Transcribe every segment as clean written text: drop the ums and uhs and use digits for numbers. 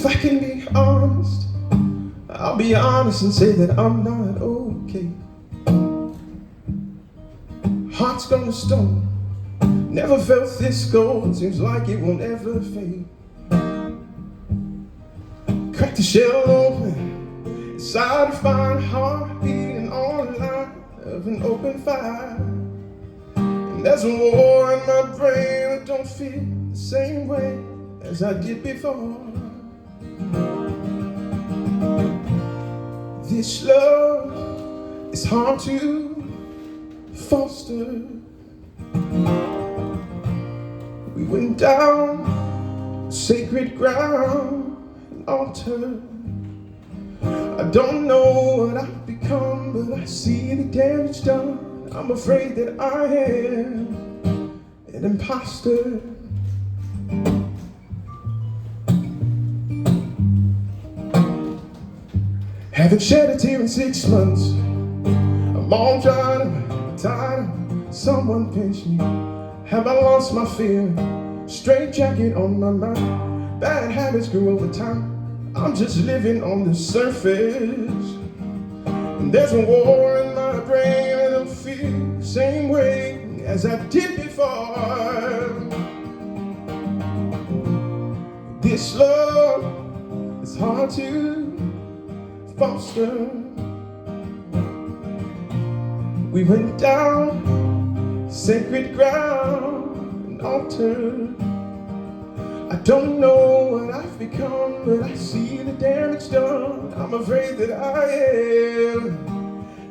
I can be honest, I'll be honest and say that I'm not okay. Heart's gone to stone, never felt this cold, seems like it won't ever fade. Crack the shell open, inside to find a heart beating on the line of an open fire. And there's a war in my brain that don't feel the same way as I did before. This love is hard to foster. We went down sacred ground, an altar. I don't know what I've become, but I see the damage done. I'm afraid that I am an imposter. Haven't shed a tear in 6 months. I'm all tired of someone pinch me. Have I lost my fear? Straight jacket on my mind. Bad habits grew over time. I'm just living on the surface. And there's a war in my brain, and I don't feel the same way as I did before. This love is hard to foster. We went down sacred ground, an altar. I don't know what I've become, but I see the damage done. I'm afraid that I am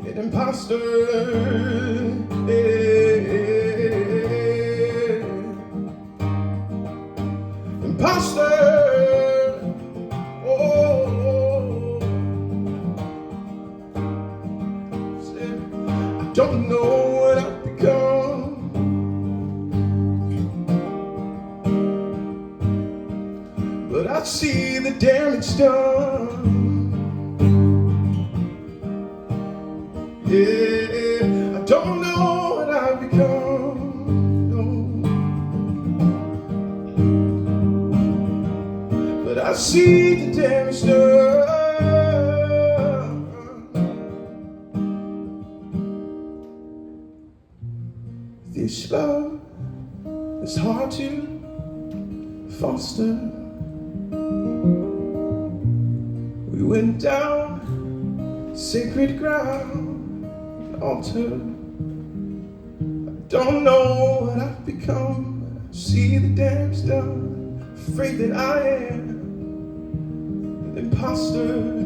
an imposter. Imposter. I don't know what I've become, but I see the damage done. Yeah, I don't know what I've become, no. But I see the damage done. This love is hard to foster. We went down sacred ground, an altar. I don't know what I've become, but I see the damage done. Afraid that I am an imposter.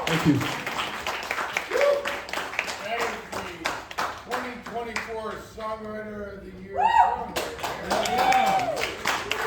Thank you. That is the 2024 Songwriter of the Year.